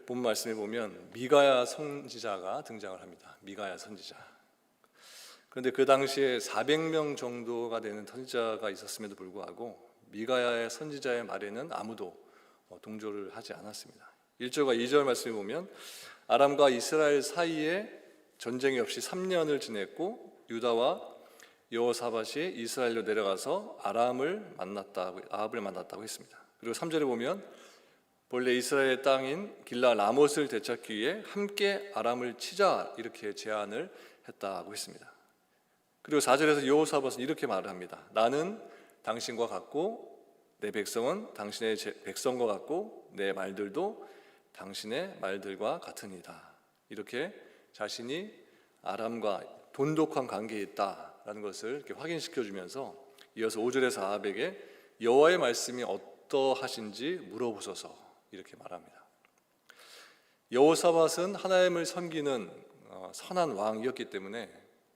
본 말씀에 보면 미가야 선지자가 등장을 합니다. 미가야 선지자. 그런데 그 당시에 400명 정도가 되는 선지자가 있었음에도 불구하고 미가야의 선지자의 말에는 아무도 동조를 하지 않았습니다. 1절과 2절 말씀에 보면 아람과 이스라엘 사이에 전쟁이 없이 3년을 지냈고 유다와 여호사밧이 이스라엘로 내려가서 아합을 만났다고 했습니다. 그리고 3절에 보면 본래 이스라엘의 땅인 길라 라못을 되찾기 위해 함께 아람을 치자 이렇게 제안을 했다고 했습니다. 그리고 4절에서 여호사밧은 이렇게 말을 합니다. 나는 당신과 같고 내 백성은 당신의 백성과 같고 내 말들도 당신의 말들과 같으니이다. 이렇게 자신이 아람과 돈독한 관계에 있다라는 것을 이렇게 확인시켜주면서 이어서 5절에서 아합에게 여호와의 말씀이 어떠하신지 물어보소서 이렇게 말합니다. 여호사밧은 하나님을 섬기는 선한 왕이었기 때문에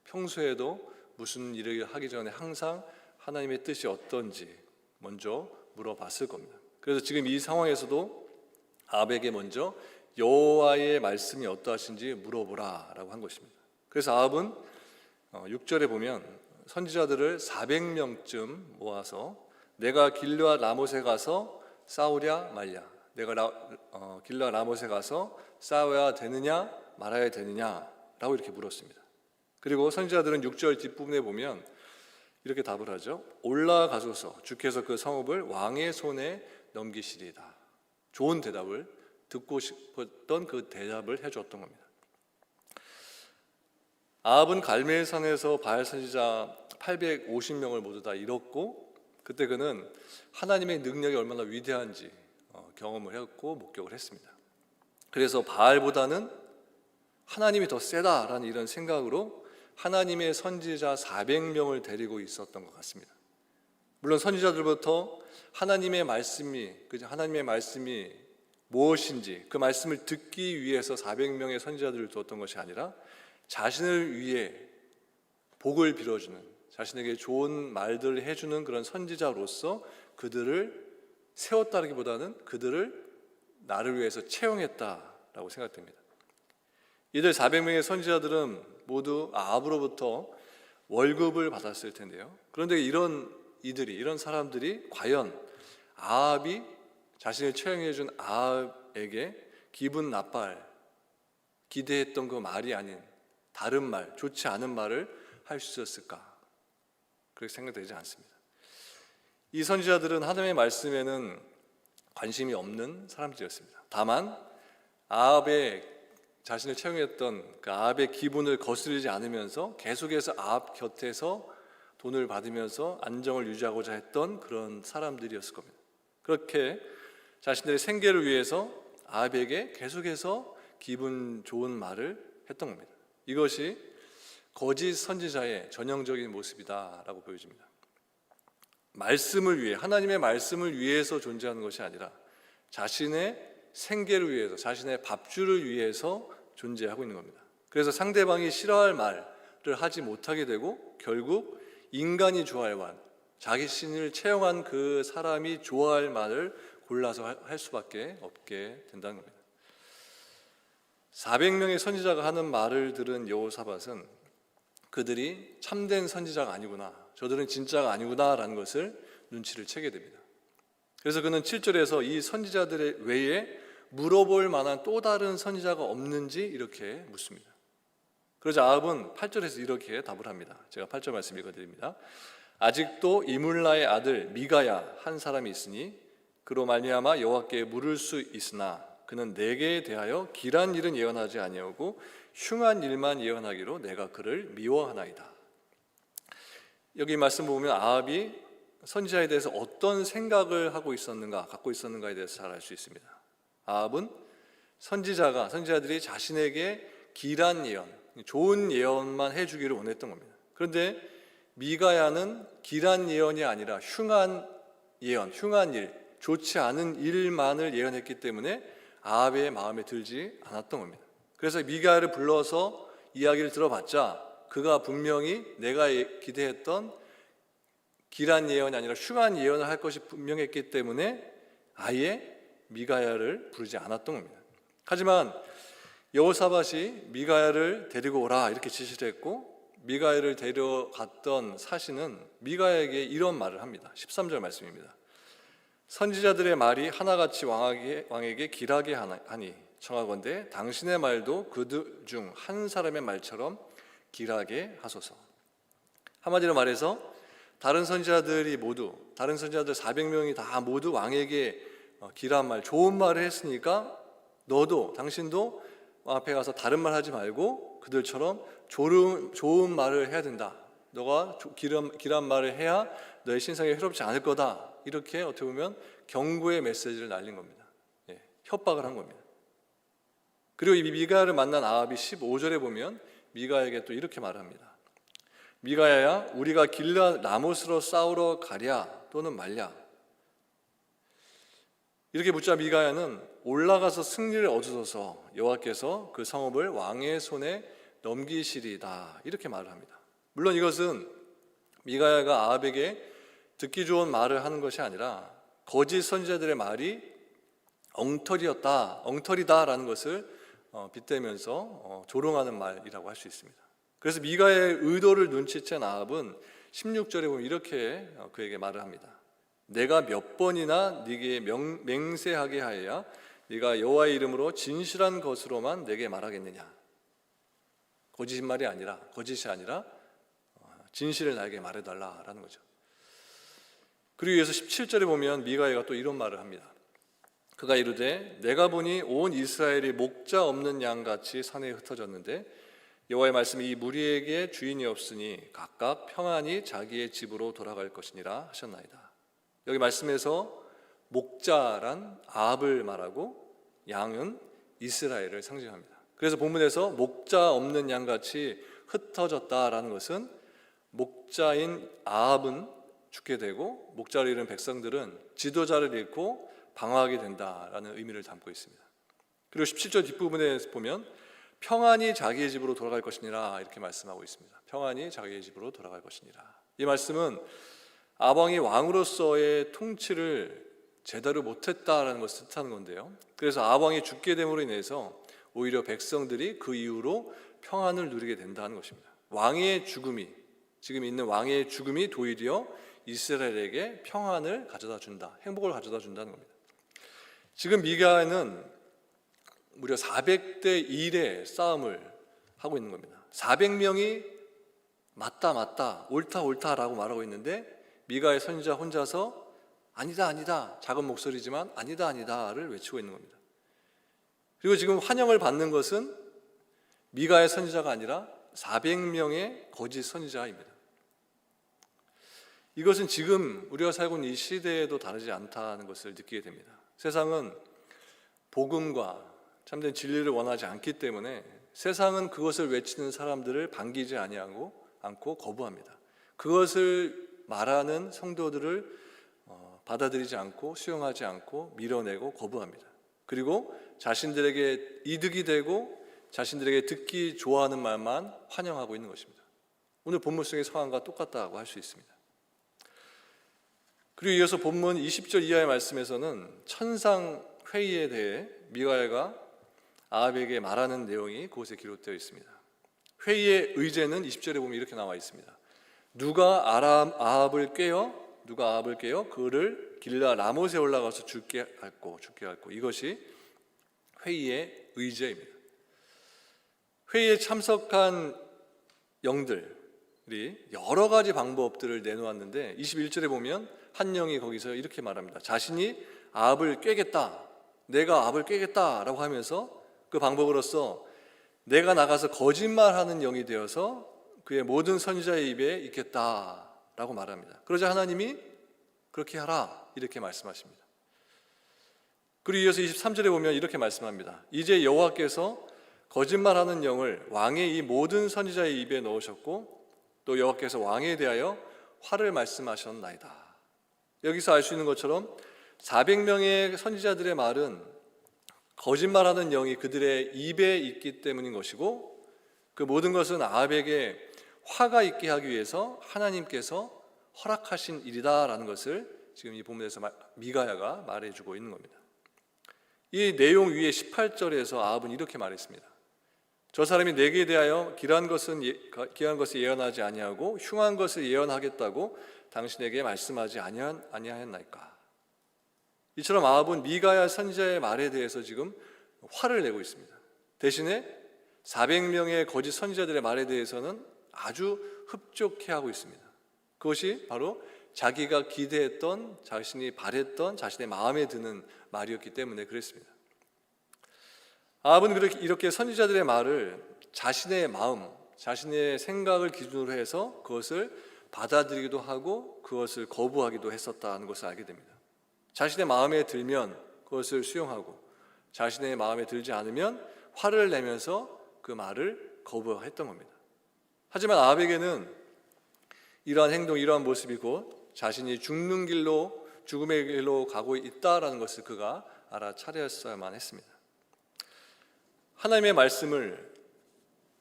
평소에도 무슨 일을 하기 전에 항상 하나님의 뜻이 어떤지 먼저 물어봤을 겁니다. 그래서 지금 이 상황에서도 아합에게 먼저 여호와의 말씀이 어떠하신지 물어보라라고 한 것입니다. 그래서 아합은 6절에 보면 선지자들을 400명쯤 모아서 내가 길르앗 라못에 가서 싸우랴 말랴, 내가 길르앗 라못에 가서 싸워야 되느냐 말아야 되느냐라고 이렇게 물었습니다. 그리고 선지자들은 6절 뒷부분에 보면 이렇게 답을 하죠. 올라가소서 주께서 그 성읍을 왕의 손에 넘기시리이다. 좋은 대답을 듣고 싶었던 그 대답을 해줬던 겁니다. 아합은 갈멜산에서 바알 선지자 850명을 모두 다 잃었고 그때 그는 하나님의 능력이 얼마나 위대한지 경험을 했고 목격을 했습니다. 그래서 바알보다는 하나님이 더 세다라는 이런 생각으로 하나님의 선지자 400명을 데리고 있었던 것 같습니다. 물론 선지자들부터 하나님의 말씀이 무엇인지 그 말씀을 듣기 위해서 400명의 선지자들을 두었던 것이 아니라 자신을 위해 복을 빌어주는, 자신에게 좋은 말들을 해주는 그런 선지자로서 그들을 세웠다기보다는 그들을 나를 위해서 채용했다라고 생각됩니다. 이들 400명의 선지자들은 모두 아합으로부터 월급을 받았을 텐데요. 그런데 이런 사람들이 과연 아합이 자신을 채용해 준 아합에게 기분 나빠할 기대했던 그 말이 아닌 다른 말, 좋지 않은 말을 할 수 있었을까? 그렇게 생각되지 않습니다. 이 선지자들은 하나님의 말씀에는 관심이 없는 사람들이었습니다. 다만 자신을 채용했던 그 아합의 기분을 거스르지 않으면서 계속해서 아합 곁에서 돈을 받으면서 안정을 유지하고자 했던 그런 사람들이었을 겁니다. 그렇게 자신들의 생계를 위해서 아합에게 계속해서 기분 좋은 말을 했던 겁니다. 이것이 거짓 선지자의 전형적인 모습이다라고 보여집니다. 말씀을 위해, 하나님의 말씀을 위해서 존재하는 것이 아니라 자신의 생계를 위해서, 자신의 밥줄을 위해서 존재하고 있는 겁니다. 그래서 상대방이 싫어할 말을 하지 못하게 되고 결국 인간이 좋아할 말, 자기 신을 채용한 그 사람이 좋아할 말을 골라서 할 수밖에 없게 된다는 겁니다. 400명의 선지자가 하는 말을 들은 여호사밧은 그들이 참된 선지자가 아니구나, 저들은 진짜가 아니구나 라는 것을 눈치를 채게 됩니다. 그래서 그는 7절에서 이 선지자들 외에 물어볼 만한 또 다른 선지자가 없는지 이렇게 묻습니다. 그러자 아합은 8절에서 이렇게 답을 합니다. 제가 8절 말씀 읽어드립니다. 아직도 이물라의 아들 미가야 한 사람이 있으니 그로 말미암아 여호와께 물을 수 있으나 그는 내게 대하여 길한 일은 예언하지 아니하고 흉한 일만 예언하기로 내가 그를 미워하나이다. 여기 말씀 보면 아합이 선지자에 대해서 어떤 생각을 갖고 있었는가에 대해서 잘 알 수 있습니다. 아합은 선지자들이 자신에게 길한 예언, 좋은 예언만 해주기를 원했던 겁니다. 그런데 미가야는 길한 예언이 아니라 흉한 예언, 흉한 일, 좋지 않은 일만을 예언했기 때문에 아합의 마음에 들지 않았던 겁니다. 그래서 미가야를 불러서 이야기를 들어봤자 그가 분명히 내가 기대했던 길한 예언이 아니라 흉한 예언을 할 것이 분명했기 때문에 아예 미가야를 부르지 않았던 겁니다. 하지만 여호사밧이 미가야를 데리고 오라 이렇게 지시를 했고, 미가야를 데려갔던 사신은 미가야에게 이런 말을 합니다. 13절 말씀입니다. 선지자들의 말이 하나같이 왕에게 길하게 하니 청하건대 당신의 말도 그들 중 한 사람의 말처럼 길하게 하소서. 한마디로 말해서 다른 선지자들 400명이 다 모두 왕에게 길한 말, 좋은 말을 했으니까 당신도 왕 앞에 가서 다른 말 하지 말고 그들처럼 좋은 말을 해야 된다. 너가 길한 말을 해야 너의 신상에 해롭지 않을 거다. 이렇게 어떻게 보면 경고의 메시지를 날린 겁니다. 협박을 한 겁니다. 그리고 이 미가야를 만난 아합이 15절에 보면 미가야에게 또 이렇게 말합니다. 미가야야, 우리가 길라 라못으로 싸우러 가랴 또는 말랴. 이렇게 묻자 미가야는 올라가서 승리를 얻으소서 여호와께서 그 성읍을 왕의 손에 넘기시리다 이렇게 말을 합니다. 물론 이것은 미가야가 아합에게 듣기 좋은 말을 하는 것이 아니라 거짓 선지자들의 말이 엉터리다라는 것을 빗대면서 조롱하는 말이라고 할 수 있습니다. 그래서 미가야의 의도를 눈치챈 아합은 16절에 보면 이렇게 그에게 말을 합니다. 내가 몇 번이나 네게 맹세하게 하여야 네가 여호와의 이름으로 진실한 것으로만 내게 말하겠느냐. 거짓이 아니라 진실을 나에게 말해달라라는 거죠. 그리고 이어서 17절에 보면 미가야가 또 이런 말을 합니다. 그가 이르되 내가 보니 온 이스라엘이 목자 없는 양같이 산에 흩어졌는데 여호와의 말씀이 이 무리에게 주인이 없으니 각각 평안히 자기의 집으로 돌아갈 것이니라 하셨나이다. 여기 말씀에서 목자란 아합을 말하고 양은 이스라엘을 상징합니다. 그래서 본문에서 목자 없는 양같이 흩어졌다라는 것은 목자인 아합은 죽게 되고 목자를 잃은 백성들은 지도자를 잃고 방황하게 된다라는 의미를 담고 있습니다. 그리고 17절 뒷부분에 보면 평안히 자기의 집으로 돌아갈 것이니라 이렇게 말씀하고 있습니다. 평안히 자기의 집으로 돌아갈 것이니라. 이 말씀은 아방이 왕으로서의 통치를 제대로 못했다라는 것을 뜻하는 건데요. 그래서 아방이 죽게 됨으로 인해서 오히려 백성들이 그 이후로 평안을 누리게 된다는 것입니다. 지금 있는 왕의 죽음이 도리어 이스라엘에게 평안을 가져다 준다, 행복을 가져다 준다는 겁니다. 지금 미가야는 무려 400대 1의 싸움을 하고 있는 겁니다. 400명이 맞다 옳다라고 말하고 있는데 미가야 선지자 혼자서 아니다 작은 목소리지만 아니다를 외치고 있는 겁니다. 그리고 지금 환영을 받는 것은 미가야 선지자가 아니라 400명의 거짓 선지자입니다. 이것은 지금 우리가 살고 있는 이 시대에도 다르지 않다는 것을 느끼게 됩니다. 세상은 복음과 참된 진리를 원하지 않기 때문에 세상은 그것을 외치는 사람들을 반기지 않고 거부합니다. 그것을 말하는 성도들을 받아들이지 않고 수용하지 않고 밀어내고 거부합니다. 그리고 자신들에게 이득이 되고 자신들에게 듣기 좋아하는 말만 환영하고 있는 것입니다. 오늘 본문 속의 상황과 똑같다고 할 수 있습니다. 그리고 이어서 본문 20절 이하의 말씀에서는 천상 회의에 대해 미가야가 아합에게 말하는 내용이 그곳에 기록되어 있습니다. 회의의 의제는 20절에 보면 이렇게 나와 있습니다. 누가 아합을 깨어 그를 길라 라못에 올라가서 죽게 할고 이것이 회의의 의제입니다. 회의에 참석한 영들이 여러 가지 방법들을 내놓았는데 21절에 보면 한 영이 거기서 이렇게 말합니다. 자신이 아합을 꿰겠다, 내가 아합을 꿰겠다라고 하면서 그 방법으로서 내가 나가서 거짓말하는 영이 되어서 그의 모든 선지자의 입에 있겠다라고 말합니다. 그러자 하나님이 그렇게 하라 이렇게 말씀하십니다. 그리고 이어서 23절에 보면 이렇게 말씀합니다. 이제 여호와께서 거짓말하는 영을 왕의 이 모든 선지자의 입에 넣으셨고 또 여호와께서 왕에 대하여 화를 말씀하셨나이다. 여기서 알 수 있는 것처럼 400명의 선지자들의 말은 거짓말하는 영이 그들의 입에 있기 때문인 것이고 그 모든 것은 아합에게 화가 있게 하기 위해서 하나님께서 허락하신 일이다라는 것을 지금 이 본문에서 미가야가 말해주고 있는 겁니다. 이 내용 위에 18절에서 아합은 이렇게 말했습니다. 저 사람이 내게 대하여 기이한 것을 예언하지 아니하고 흉한 것을 예언하겠다고 당신에게 말씀하지 아니하였나이까. 이처럼 아합은 미가야 선지자의 말에 대해서 지금 화를 내고 있습니다. 대신에 400명의 거짓 선지자들의 말에 대해서는 아주 흡족해하고 있습니다. 그것이 바로 자기가 기대했던, 자신이 바랬던, 자신의 마음에 드는 말이었기 때문에 그랬습니다. 아합은 이렇게 선지자들의 말을 자신의 마음, 자신의 생각을 기준으로 해서 그것을 받아들이기도 하고 그것을 거부하기도 했었다는 것을 알게 됩니다. 자신의 마음에 들면 그것을 수용하고 자신의 마음에 들지 않으면 화를 내면서 그 말을 거부했던 겁니다. 하지만 아합에게는 이러한 행동, 이러한 모습이 곧 자신이 죽음의 길로 가고 있다라는 것을 그가 알아차렸어야만 했습니다. 하나님의 말씀을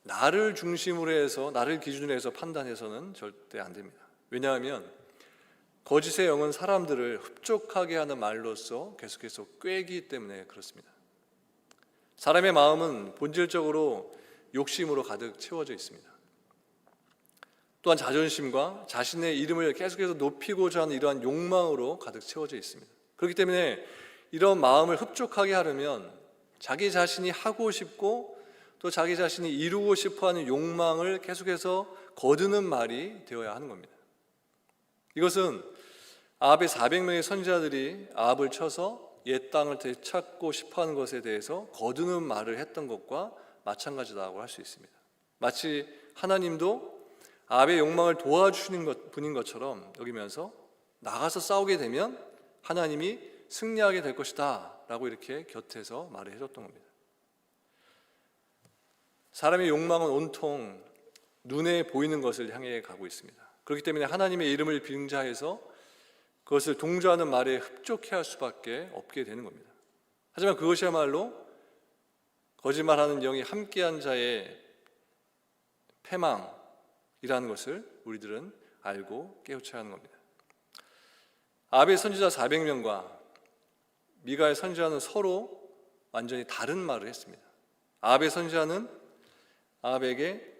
나를 중심으로 해서, 나를 기준으로 해서 판단해서는 절대 안 됩니다. 왜냐하면 거짓의 영은 사람들을 흡족하게 하는 말로서 계속해서 꾀기 때문에 그렇습니다. 사람의 마음은 본질적으로 욕심으로 가득 채워져 있습니다. 또한 자존심과 자신의 이름을 계속해서 높이고자 하는 이러한 욕망으로 가득 채워져 있습니다. 그렇기 때문에 이런 마음을 흡족하게 하려면 자기 자신이 하고 싶고 또 자기 자신이 이루고 싶어하는 욕망을 계속해서 거두는 말이 되어야 하는 겁니다. 이것은 아합의 400명의 선지자들이 아합을 쳐서 옛 땅을 되찾고 싶어하는 것에 대해서 거두는 말을 했던 것과 마찬가지라고 할 수 있습니다. 마치 하나님도 아합의 욕망을 도와주시는 분인 것처럼 여기면서 나가서 싸우게 되면 하나님이 승리하게 될 것이다 라고 이렇게 곁에서 말을 해줬던 겁니다. 사람의 욕망은 온통 눈에 보이는 것을 향해 가고 있습니다. 그렇기 때문에 하나님의 이름을 빙자해서 그것을 동조하는 말에 흡족해할 수밖에 없게 되는 겁니다. 하지만 그것이야말로 거짓말하는 영이 함께한 자의 패망이라는 것을 우리들은 알고 깨우쳐야 하는 겁니다. 아합의 선지자 400명과 미가의 선지자는 서로 완전히 다른 말을 했습니다. 아합의 선지자는 아합에게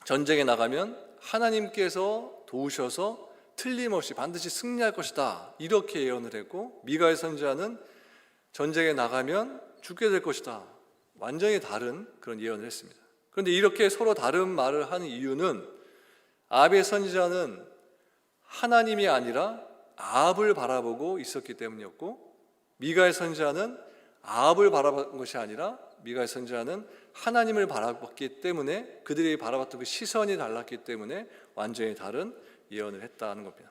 전쟁에 나가면 하나님께서 도우셔서 틀림없이 반드시 승리할 것이다 이렇게 예언을 했고, 미가의 선지자는 전쟁에 나가면 죽게 될 것이다 완전히 다른 그런 예언을 했습니다. 그런데 이렇게 서로 다른 말을 하는 이유는 아합의 선지자는 하나님이 아니라 아합을 바라보고 있었기 때문이었고, 미가의 선지자는 아합을 바라본 것이 아니라 미가의 선지자는 하나님을 바라봤기 때문에 그들이 바라봤던 그 시선이 달랐기 때문에 완전히 다른 예언을 했다는 겁니다.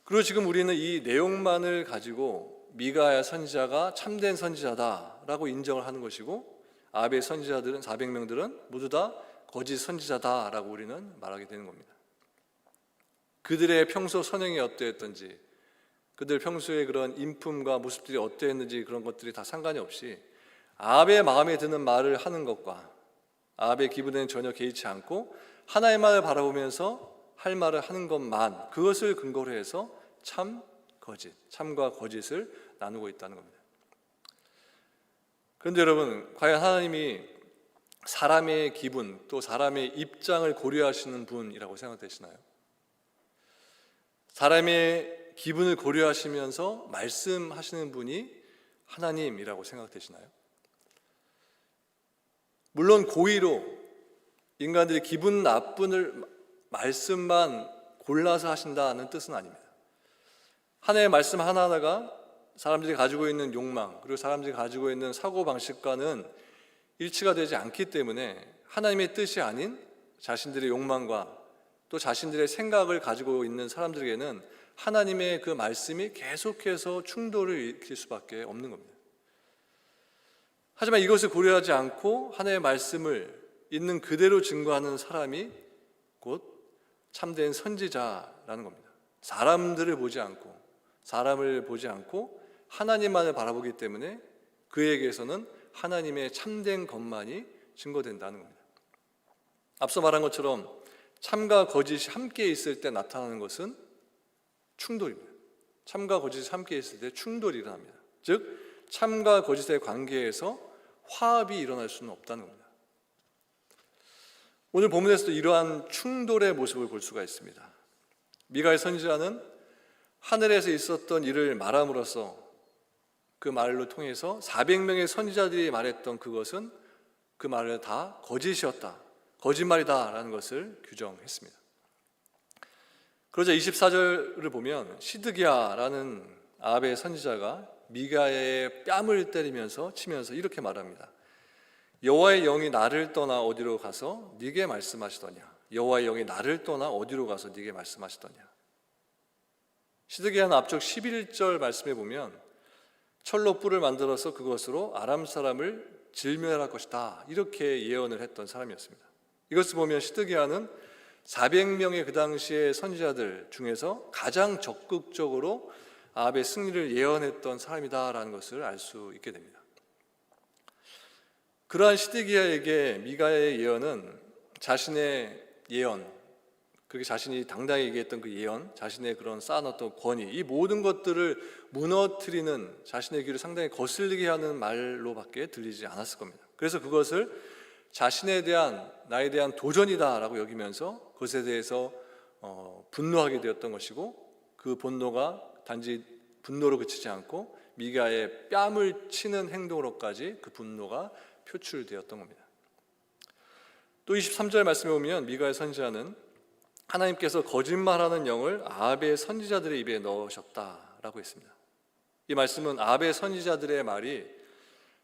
그리고 지금 우리는 이 내용만을 가지고 미가야 선지자가 참된 선지자다라고 인정을 하는 것이고, 아합의 선지자들은 400명들은 모두 다 거짓 선지자다라고 우리는 말하게 되는 겁니다. 그들의 평소 선행이 어떠했던지, 그들 평소의 그런 인품과 모습들이 어떠했는지 그런 것들이 다 상관이 없이 아합의 마음에 드는 말을 하는 것과 아합의 기분에는 전혀 개의치 않고 하나님만을 바라보면서 할 말을 하는 것만, 그것을 근거로 해서 참과 거짓을 나누고 있다는 겁니다. 그런데 여러분, 과연 하나님이 사람의 기분 또 사람의 입장을 고려하시는 분이라고 생각되시나요? 사람의 기분을 고려하시면서 말씀하시는 분이 하나님이라고 생각되시나요? 물론 고의로 인간들이 기분 나쁜 말씀만 골라서 하신다는 뜻은 아닙니다. 하나님의 말씀 하나하나가 사람들이 가지고 있는 욕망, 그리고 사람들이 가지고 있는 사고방식과는 일치가 되지 않기 때문에 하나님의 뜻이 아닌 자신들의 욕망과 또 자신들의 생각을 가지고 있는 사람들에게는 하나님의 그 말씀이 계속해서 충돌을 일으킬 수밖에 없는 겁니다. 하지만 이것을 고려하지 않고 하나님의 말씀을 있는 그대로 증거하는 사람이 곧 참된 선지자라는 겁니다. 사람을 보지 않고 하나님만을 바라보기 때문에 그에게서는 하나님의 참된 것만이 증거된다는 겁니다. 앞서 말한 것처럼 참과 거짓이 함께 있을 때 나타나는 것은 충돌입니다. 참과 거짓이 함께 있을 때 충돌이 일어납니다. 즉 참과 거짓의 관계에서 화합이 일어날 수는 없다는 겁니다. 오늘 본문에서도 이러한 충돌의 모습을 볼 수가 있습니다. 미가의 선지자는 하늘에서 있었던 일을 말함으로써 그 말로 통해서 400명의 선지자들이 말했던 그것은 그 말은 다 거짓이었다, 거짓말이다 라는 것을 규정했습니다. 그러자 24절을 보면 시드기야라는 아합의 선지자가 미가의 뺨을 때리면서 치면서 이렇게 말합니다. 여호와의 영이 나를 떠나 어디로 가서 네게 말씀하시더냐. 여호와의 영이 나를 떠나 어디로 가서 네게 말씀하시더냐. 시드기야는 앞쪽 11절 말씀에 보면 철로 뿔을 만들어서 그것으로 아람 사람을 질멸할 것이다, 이렇게 예언을 했던 사람이었습니다. 이것을 보면 시드기야는 400명의 그 당시의 선지자들 중에서 가장 적극적으로 아합의 승리를 예언했던 사람이다라는 것을 알 수 있게 됩니다. 그러한 시드기야에게 미가의 예언은 자신의 예언, 그렇게 자신이 당당히 얘기했던 그 예언, 자신의 그런 쌓아놨던 권위, 이 모든 것들을 무너뜨리는, 자신의 귀를 상당히 거슬리게 하는 말로밖에 들리지 않았을 겁니다. 그래서 그것을 자신에 대한, 나에 대한 도전이다라고 여기면서 그것에 대해서 분노하게 되었던 것이고, 그 분노가 단지 분노로 그치지 않고 미가의 뺨을 치는 행동으로까지 그 분노가 표출되었던 겁니다. 또 23절 말씀에 보면 미가의 선지자는 하나님께서 거짓말하는 영을 아합의 선지자들의 입에 넣으셨다라고 했습니다. 이 말씀은 아합의 선지자들의 말이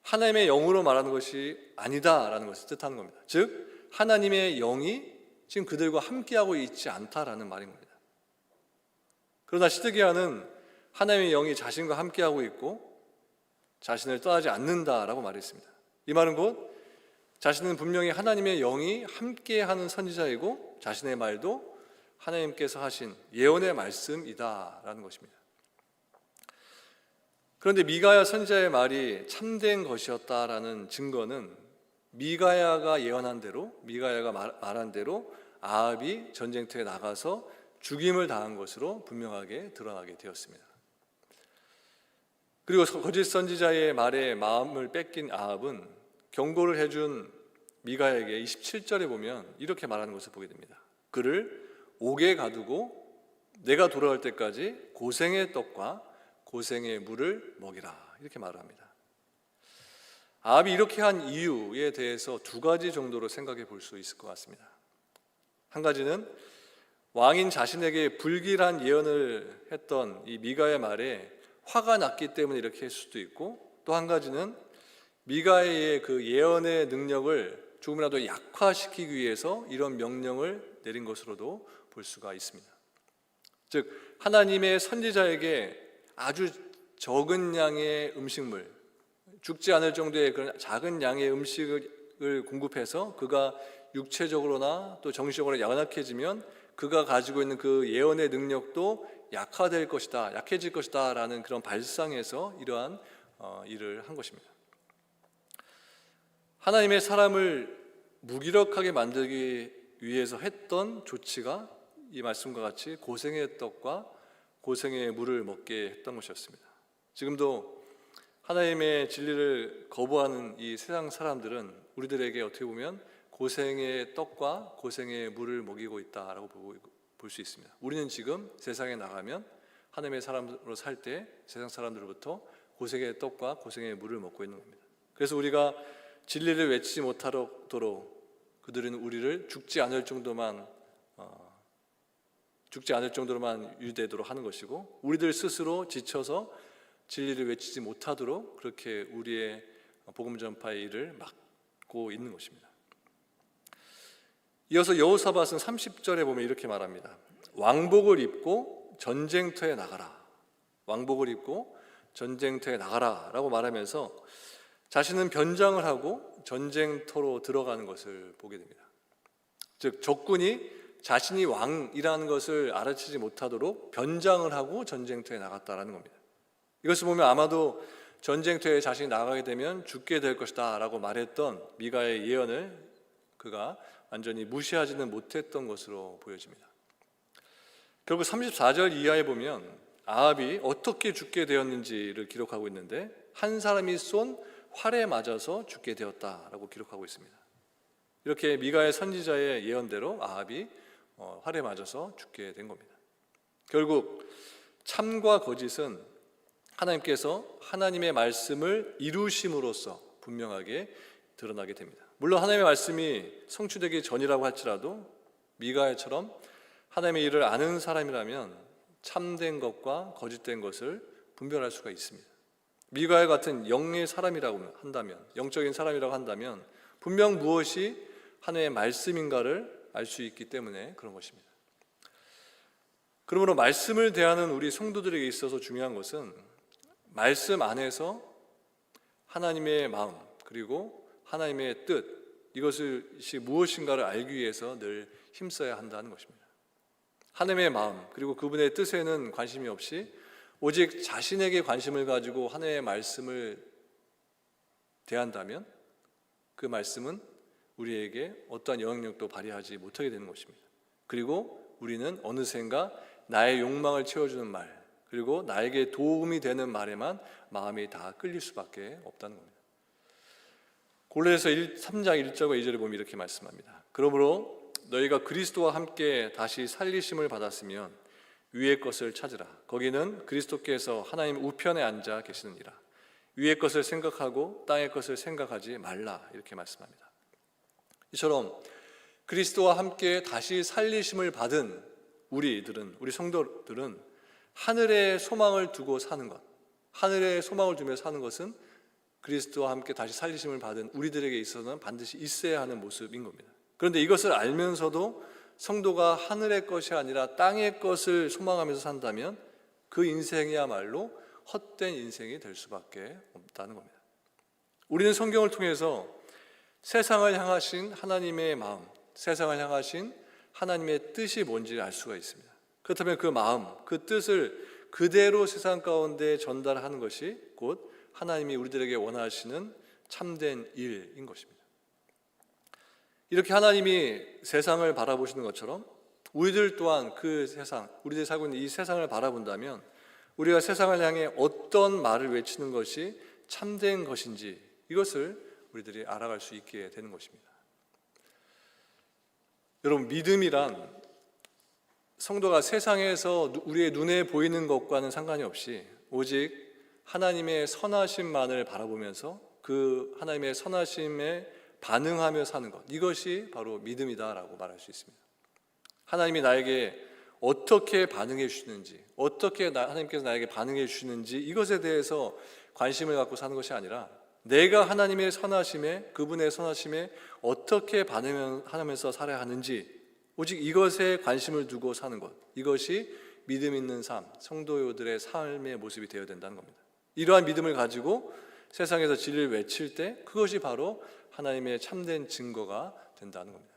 하나님의 영으로 말하는 것이 아니다라는 것을 뜻하는 겁니다. 즉 하나님의 영이 지금 그들과 함께하고 있지 않다라는 말인 겁니다. 그러나 시드기야는 하나님의 영이 자신과 함께하고 있고 자신을 떠나지 않는다라고 말했습니다. 이 말은 곧 자신은 분명히 하나님의 영이 함께하는 선지자이고 자신의 말도 하나님께서 하신 예언의 말씀이다라는 것입니다. 그런데 미가야 선지자의 말이 참된 것이었다라는 증거는 미가야가 예언한 대로, 미가야가 말한 대로 아합이 전쟁터에 나가서 죽임을 당한 것으로 분명하게 드러나게 되었습니다. 그리고 거짓 선지자의 말에 마음을 뺏긴 아합은 경고를 해준 미가에게 27절에 보면 이렇게 말하는 것을 보게 됩니다. 그를 옥에 가두고 내가 돌아올 때까지 고생의 떡과 고생의 물을 먹이라, 이렇게 말합니다. 아합이 이렇게 한 이유에 대해서 두 가지 정도로 생각해 볼 수 있을 것 같습니다. 한 가지는 왕인 자신에게 불길한 예언을 했던 이 미가의 말에 화가 났기 때문에 이렇게 했을 수도 있고, 또 한 가지는 미가의 그 예언의 능력을 조금이라도 약화시키기 위해서 이런 명령을 내린 것으로도 볼 수가 있습니다. 즉 하나님의 선지자에게 아주 적은 양의 음식물, 죽지 않을 정도의 그런 작은 양의 음식을 공급해서 그가 육체적으로나 또 정신적으로 연약해지면 그가 가지고 있는 그 예언의 능력도 약화될 것이다, 약해질 것이다 라는 그런 발상에서 이러한 일을 한 것입니다. 하나님의 사람을 무기력하게 만들기 위해서 했던 조치가 이 말씀과 같이 고생의 떡과 고생의 물을 먹게 했던 것이었습니다. 지금도 하나님의 진리를 거부하는 이 세상 사람들은 우리들에게 어떻게 보면 고생의 떡과 고생의 물을 먹이고 있다라고 볼 수 있습니다. 우리는 지금 세상에 나가면 하나님의 사람으로 살 때 세상 사람들로부터 고생의 떡과 고생의 물을 먹고 있는 겁니다. 그래서 우리가 진리를 외치지 못하도록 그들은 우리를 죽지 않을 정도로만 유대되도록 하는 것이고, 우리들 스스로 지쳐서 진리를 외치지 못하도록 그렇게 우리의 복음 전파의 일을 막고 있는 것입니다. 이어서 여호사밧은 30절에 보면 이렇게 말합니다. 왕복을 입고 전쟁터에 나가라. 왕복을 입고 전쟁터에 나가라 라고 말하면서 자신은 변장을 하고 전쟁터로 들어가는 것을 보게 됩니다. 즉 적군이 자신이 왕이라는 것을 알아채지 못하도록 변장을 하고 전쟁터에 나갔다라는 겁니다. 이것을 보면 아마도 전쟁터에 자신이 나가게 되면 죽게 될 것이다 라고 말했던 미가의 예언을 그가 완전히 무시하지는 못했던 것으로 보여집니다. 결국 34절 이하에 보면 아합이 어떻게 죽게 되었는지를 기록하고 있는데 한 사람이 쏜 활에 맞아서 죽게 되었다라고 기록하고 있습니다. 이렇게 미가의 선지자의 예언대로 아합이 활에 맞아서 죽게 된 겁니다. 결국 참과 거짓은 하나님께서 하나님의 말씀을 이루심으로써 분명하게 드러나게 됩니다. 물론 하나님의 말씀이 성취되기 전이라고 할지라도 미가야처럼 하나님의 일을 아는 사람이라면 참된 것과 거짓된 것을 분별할 수가 있습니다. 미가야 같은 영의 사람이라고 한다면, 영적인 사람이라고 한다면 분명 무엇이 하나님의 말씀인가를 알 수 있기 때문에 그런 것입니다. 그러므로 말씀을 대하는 우리 성도들에게 있어서 중요한 것은 말씀 안에서 하나님의 마음 그리고 하나님의 뜻, 이것이 무엇인가를 알기 위해서 늘 힘써야 한다는 것입니다. 하나님의 마음 그리고 그분의 뜻에는 관심이 없이 오직 자신에게 관심을 가지고 하나님의 말씀을 대한다면 그 말씀은 우리에게 어떠한 영향력도 발휘하지 못하게 되는 것입니다. 그리고 우리는 어느샌가 나의 욕망을 채워주는 말, 그리고 나에게 도움이 되는 말에만 마음이 다 끌릴 수밖에 없다는 겁니다. 골로새서 3장 1절과 2절에 보면 이렇게 말씀합니다. 그러므로 너희가 그리스도와 함께 다시 살리심을 받았으면 위의 것을 찾으라. 거기는 그리스도께서 하나님 우편에 앉아 계시느니라. 위의 것을 생각하고 땅의 것을 생각하지 말라. 이렇게 말씀합니다. 이처럼 그리스도와 함께 다시 살리심을 받은 우리 성도들은 하늘의 소망을 두고 사는 것, 하늘의 소망을 두며 사는 것은 그리스도와 함께 다시 살리심을 받은 우리들에게 있어서는 반드시 있어야 하는 모습인 겁니다. 그런데 이것을 알면서도 성도가 하늘의 것이 아니라 땅의 것을 소망하면서 산다면 그 인생이야말로 헛된 인생이 될 수밖에 없다는 겁니다. 우리는 성경을 통해서 세상을 향하신 하나님의 마음, 세상을 향하신 하나님의 뜻이 뭔지 알 수가 있습니다. 그렇다면 그 마음, 그 뜻을 그대로 세상 가운데 전달하는 것이 곧 하나님이 우리들에게 원하시는 참된 일인 것입니다. 이렇게 하나님이 세상을 바라보시는 것처럼 우리들 또한 그 세상, 우리들이 살고 있는 이 세상을 바라본다면 우리가 세상을 향해 어떤 말을 외치는 것이 참된 것인지 이것을 우리들이 알아갈 수 있게 되는 것입니다. 여러분, 믿음이란 성도가 세상에서 우리의 눈에 보이는 것과는 상관이 없이 오직 하나님의 선하심만을 바라보면서 그 하나님의 선하심에 반응하며 사는 것, 이것이 바로 믿음이다라고 말할 수 있습니다. 하나님이 나에게 어떻게 반응해 주시는지, 어떻게 하나님께서 나에게 반응해 주시는지 이것에 대해서 관심을 갖고 사는 것이 아니라 내가 하나님의 선하심에, 그분의 선하심에 어떻게 반응하면서 살아야 하는지 오직 이것에 관심을 두고 사는 것, 이것이 믿음 있는 삶, 성도들의 삶의 모습이 되어야 된다는 겁니다. 이러한 믿음을 가지고 세상에서 진리를 외칠 때 그것이 바로 하나님의 참된 증거가 된다는 겁니다.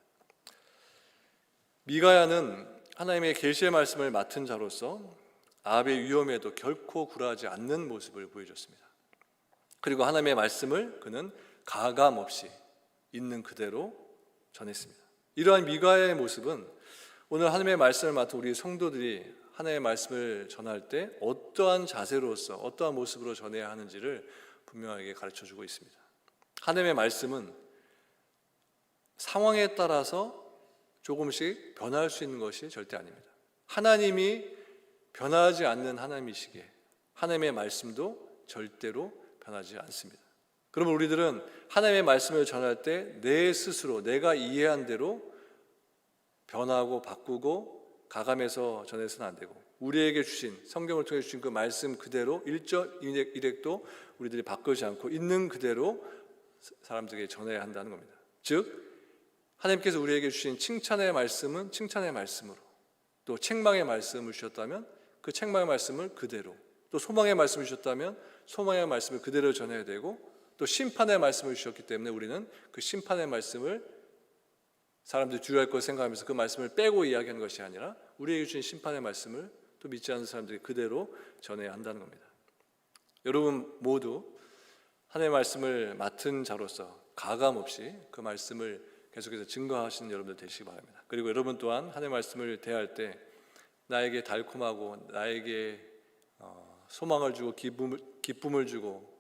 미가야는 하나님의 계시의 말씀을 맡은 자로서 아합의 위험에도 결코 굴하지 않는 모습을 보여줬습니다. 그리고 하나님의 말씀을 그는 가감 없이 있는 그대로 전했습니다. 이러한 미가야의 모습은 오늘 하나님의 말씀을 맡은 우리 성도들이 하나님의 말씀을 전할 때 어떠한 자세로서 어떠한 모습으로 전해야 하는지를 분명하게 가르쳐주고 있습니다. 하나님의 말씀은 상황에 따라서 조금씩 변할 수 있는 것이 절대 아닙니다. 하나님이 변하지 않는 하나님이시기에 하나님의 말씀도 절대로 변하지 않습니다. 그러면 우리들은 하나님의 말씀을 전할 때 내 스스로 내가 이해한 대로 변하고 바꾸고 가감해서 전해서는 안 되고 우리에게 주신 성경을 통해 주신 그 말씀 그대로 일절 일액도 우리들이 바꾸지 않고 있는 그대로 사람들에게 전해야 한다는 겁니다. 즉 하나님께서 우리에게 주신 칭찬의 말씀은 칭찬의 말씀으로, 또 책망의 말씀을 주셨다면 그 책망의 말씀을 그대로, 또 소망의 말씀을 주셨다면 소망의 말씀을 그대로 전해야 되고, 또 심판의 말씀을 주셨기 때문에 우리는 그 심판의 말씀을 사람들이 주의할 것 생각하면서 그 말씀을 빼고 이야기하는 것이 아니라 우리에게 주신 심판의 말씀을 또 믿지 않는 사람들이 그대로 전해야 한다는 겁니다. 여러분 모두 하나님의 말씀을 맡은 자로서 가감 없이 그 말씀을 계속해서 증거하시는 여러분들 되시기 바랍니다. 그리고 여러분 또한 하나님의 말씀을 대할 때 나에게 달콤하고 나에게 소망을 주고 기쁨을 주고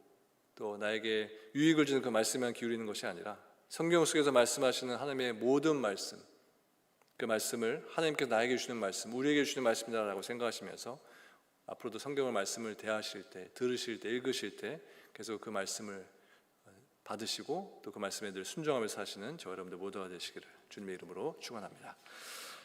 또 나에게 유익을 주는 그 말씀에만 기울이는 것이 아니라 성경 속에서 말씀하시는 하나님의 모든 말씀, 그 말씀을 하나님께서 나에게 주시는 말씀, 우리에게 주시는 말씀이다라고 생각하시면서 앞으로도 성경을 말씀을 대하실 때, 들으실 때, 읽으실 때 계속 그 말씀을 받으시고 또 그 말씀에 늘 순종하면서 사시는 저와 여러분들 모두가 되시기를 주님의 이름으로 축원합니다.